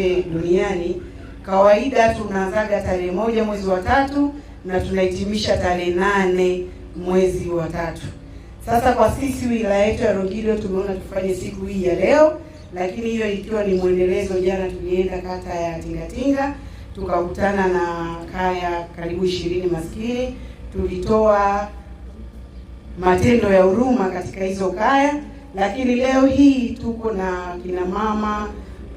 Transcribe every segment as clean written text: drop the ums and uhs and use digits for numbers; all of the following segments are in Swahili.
wanawake duniani, kawaida tunaanzaga tarehe 1 mwezi wa 3 na tunahitimisha tarehe 8 mwezi wa 3. Sasa kwa sisi wilaya yetu ya Longido tumeona tufanye siku hii ya leo, lakini hiyo ikiwa ni mwendelezo. Jana tulienda kata ya Tingatinga tukakutana na kaya karibu 20 maskini, tulitoa matendo ya huruma katika hizo kaya. Lakini leo hii tuko na kina mama,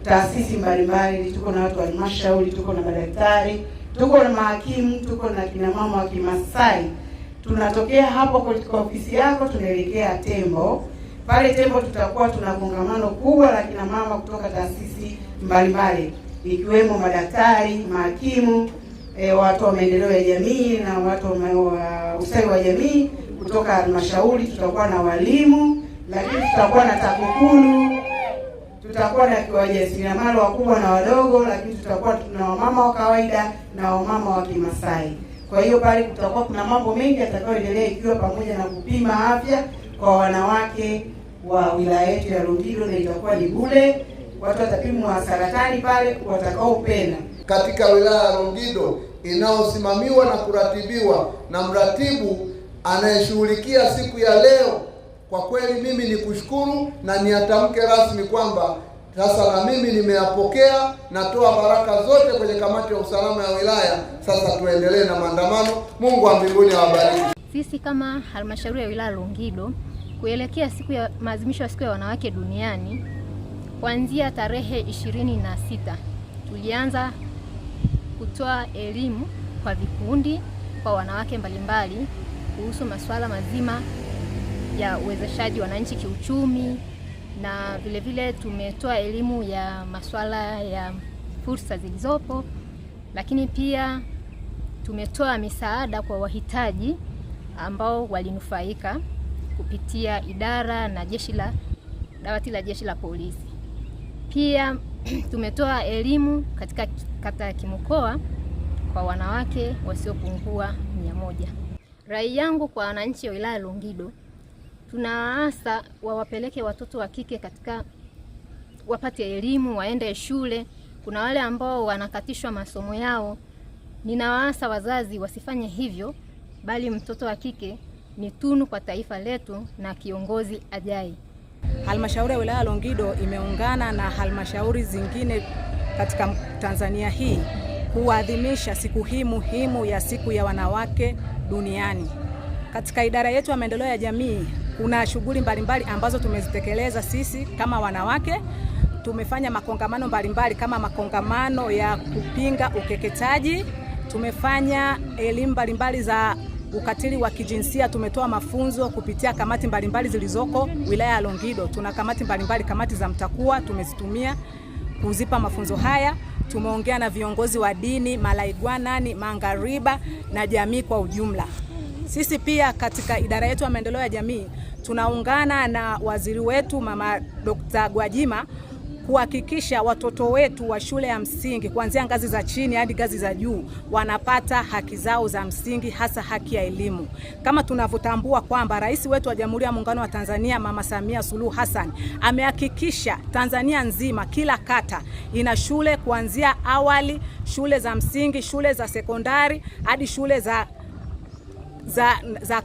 taasisi mbalimbali, tuko na watu wa halmashauri, tuko na madaktari, tuko na mahakimu, tuko na kina mama wa Kimasai. Tunatokea hapo kwa ofisi yako tunaelekea Tembo. Pale Tembo tutakuwa tuna kongamano kubwa la kina mama kutoka taasisi mbalimbali, ikiwemo madaktari, mahakimu, watu wa maendeleo ya jamii na watu wa ustawi wa jamii kutoka halmashauri. Tutakuwa na walimu, lakini tutakuwa na TAKUKURU, tutakuwa na wajasiriamali wakubwa na wadogo, lakini tutakuwa tuna wamama wa kawaida na wamama wa Kimasai. Kwa hiyo pale kutakuwa kuna mambo mengi yatakayoendelea, ikiwa pamoja na kupima afya kwa wanawake wa wilaya yetu ya Longido, na itakuwa ni bure. Watu watapimwa saratani pale watakaopenda. Katika wilaya ya Longido inayosimamiwa na kuratibiwa na mratibu anayeshughulikia siku ya leo, kwa kweli mimi ni kushukuru na niatamke rasmi kwamba sasa na mimi nimeyapokea, natoa baraka zote kwenye kamati ya usalama ya wilaya. Sasa tuendelee na maandamano. Mungu wa mbinguni awabariki. Sisi kama halmashauri ya wilaya Longido kuelekea siku ya maadhimisho ya siku ya wanawake duniani, kuanzia tarehe 26 tulianza kutoa elimu kwa vikundi kwa wanawake mbalimbali kuhusu masuala mazima ya uwezeshaji wananchi kiuchumi, na vile vile tumetoa elimu ya masuala ya fursa zilizopo, lakini pia tumetoa misaada kwa wahitaji ambao walinufaika kupitia idara na dawati la jeshi la polisi. Pia tumetoa elimu katika kata ya Kimkoa kwa wanawake wasiopungua 100. Rai yangu kwa wananchi wa wilaya Longido, tunawaasa wawapeleke watoto wa kike katika wapate elimu, waende shule. Kuna wale ambao wanakatishwa masomo yao. Ninawaasa wazazi wasifanye hivyo, bali mtoto wa kike ni tunu kwa taifa letu na kiongozi ajai. Halmashauri ya wilaya Longido imeungana na halmashauri zingine katika Tanzania hii kuadhimisha siku hii muhimu ya siku ya wanawake duniani. Katika idara yetu ya maendeleo ya jamii kuna shughuli mbalimbali ambazo tumezitekeleza sisi kama wanawake. Tumefanya makongamano mbalimbali kama makongamano ya kupinga ukeketaji, tumefanya elimu mbalimbali za ukatili wa kijinsia, tumetoa mafunzo kupitia kamati mbalimbali zilizoko wilaya ya Longido. Tuna kamati mbalimbali, kamati za mtakuwa tumezitumia kuzipa mafunzo haya. Tumeongea na viongozi wa dini, malaigwanani, mangariba na jamii kwa ujumla. Sisi pia katika idara yetu ya maendeleo ya jamii tunaungana na waziri wetu Mama Dr. Gwajima kuhakikisha watoto wetu wa shule ya msingi kuanzia ngazi za chini hadi ngazi za juu wanapata haki zao za msingi, hasa haki ya elimu. Kama tunavyotambua kwamba Rais wetu wa Jamhuri ya Muungano wa Tanzania Mama Samia Suluhu Hassan amehakikisha Tanzania nzima kila kata ina shule kuanzia awali, shule za msingi, shule za sekondari hadi shule za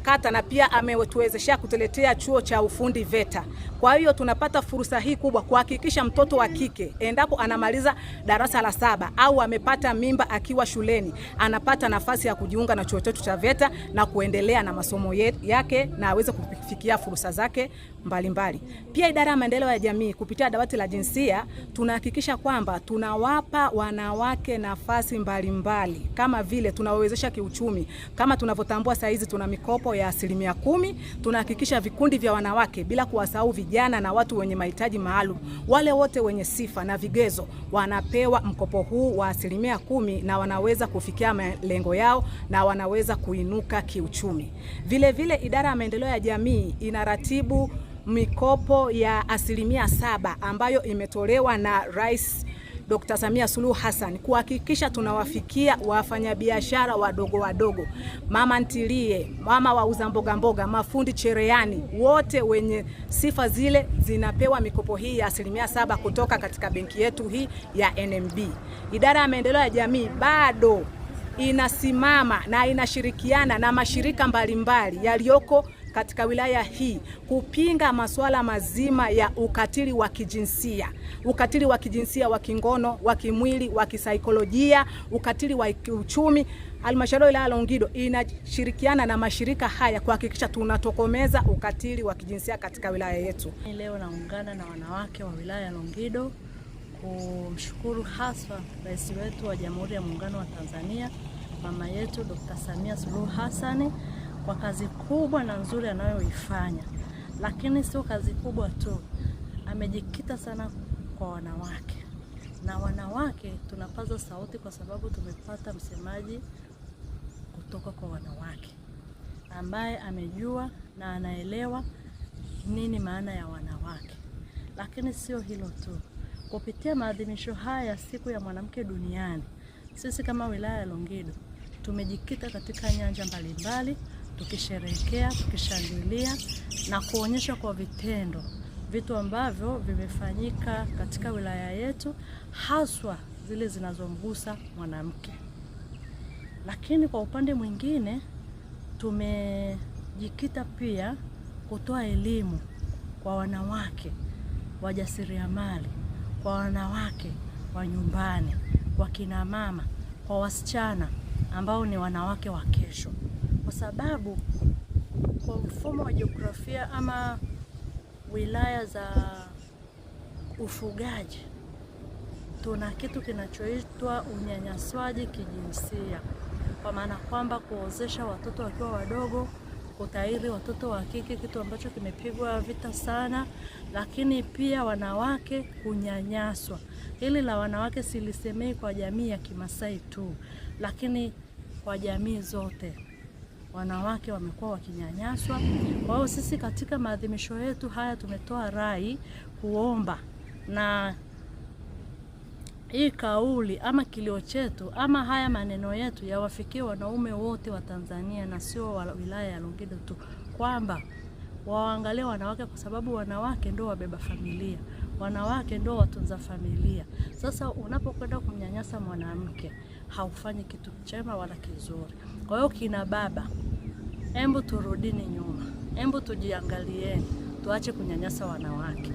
kata, na pia ametuwezesha kutuletea chuo cha ufundi VETA. Kwa hiyo tunapata fursa hii kubwa kuhakikisha mtoto wa kike endapo anamaliza darasa la 7 au amepata mimba akiwa shuleni, anapata nafasi ya kujiunga na chuo chetu cha VETA na kuendelea na masomo yake na aweze kufikia fursa zake mbalimbali. Pia idara ya maendeleo ya jamii kupitia dawati la jinsia tunahakikisha kwamba tunawapa wanawake nafasi mbalimbali, kama vile tunawawezesha kiuchumi. Kama tunavyotambua hizi tuna mikopo ya 10%, tunahakikisha vikundi vya wanawake bila kuwasahau vijana na watu wenye mahitaji maalum, wale wote wenye sifa na vigezo wanapewa mkopo huu wa 10% na wanaweza kufikia malengo yao na wanaweza kuinuka kiuchumi. Vile vile idara ya maendeleo ya jamii inaratibu mikopo ya 7% ambayo imetolewa na Rais Dr. Samia Suluhu Hassan kuhakikisha tunawafikia wafanyabiashara wadogo, mama ntilie, mama wauza mboga mboga, mafundi cherehani, wote wenye sifa zile zinapewa mikopo hii ya 7% kutoka katika benki yetu hii ya NMB. Idara ya maendeleo ya jamii bado inasimama na inashirikiana na mashirika mbalimbali yaliyoko katika wilaya hii kupinga masuala mazima ya ukatili wa kijinsia, wa kingono, wa kimwili, wa kisaikolojia, ukatili wa kiuchumi. Halmashauri ya wilaya Longido inashirikiana na mashirika haya kuhakikisha tunatokomeza ukatili wa kijinsia katika wilaya yetu. Leo naungana na wanawake wa wilaya ya Longido kumshukuru haswa Rais wetu wa Jamhuri ya Muungano wa Tanzania, mama yetu Dr. Samia Suluhu Hassan kwa kazi kubwa na nzuri anayoifanya. Lakini sio kazi kubwa tu, amejikita sana kwa wanawake. Na wanawake tunapaza sauti kwa sababu tumepata msemaji kutoka kwa wanawake ambaye amejua na anaelewa nini maana ya wanawake. Lakini sio hilo tu, kupitia maadhimisho haya siku ya mwanamke duniani, sisi kama wilaya ya Longido tumejikita katika nyanja mbalimbali, tukisherehekea, tukishangilia na kuonyesha kwa vitendo vitu ambavyo vimefanyika katika wilaya yetu, haswa zile zinazomgusa mwanamke. Lakini kwa upande mwingine tumejikita pia kutoa elimu kwa wanawake wajasiriamali, kwa wanawake wa nyumbani, kwa kina mama, kwa wasichana ambao ni wanawake wa kesho. Kwa sababu kwa mfumo wa jiografia ama wilaya za ufugaji tuna kitu kinachoitwa unyanyaswaji kijinsia, kwa maana kwamba kuozesha watoto wakiwa wadogo, kutahiri watoto wa kike, kitu ambacho kimepigwa vita sana. Lakini pia wanawake kunyanyaswa. Hili la wanawake silisemei kwa jamii ya Kimasai tu, lakini kwa jamii zote wanawake wamekuwa wakinyanyaswa. Kwa hiyo sisi katika maadhimisho yetu haya tumetoa rai kuomba, na hii kauli ama kilio chetu ama haya maneno yetu yawafikie wanaume wote wa Tanzania na sio wa wilaya ya Longido tu, kwamba waangalie wanawake, kwa sababu wanawake ndio wabeba familia, wanawake ndio watunza familia. Sasa unapokwenda kumnyanyasa mwanamke haufanyi kitu chema wala kizuri. Kwa hiyo kina baba, hebu turudini nyuma, hebu tujiangalieni, tuache kunyanyasa wanawake.